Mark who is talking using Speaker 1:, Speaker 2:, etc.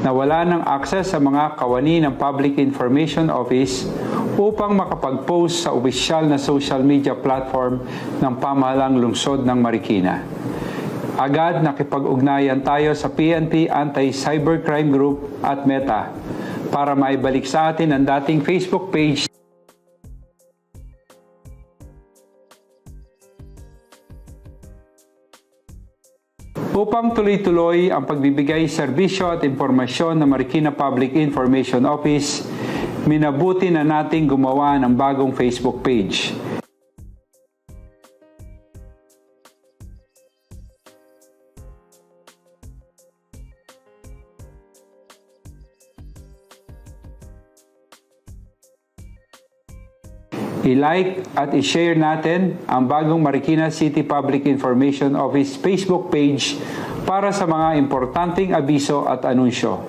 Speaker 1: na wala ng access sa mga kawani ng Public Information Office upang makapag-post sa opisyal na social media platform ng pamahalang lungsod ng Marikina. Agad nakipag-ugnayan tayo sa PNP Anti-Cybercrime Group at Meta para maibalik sa atin ang dating Facebook page upang tuloy-tuloy ang pagbibigay serbisyo at impormasyon ng Marikina Public Information Office. Minabuti na nating gumawa ng bagong Facebook page. I-like at i-share natin ang bagong Marikina City Public Information Office Facebook page para sa mga importanteng abiso at anunsyo.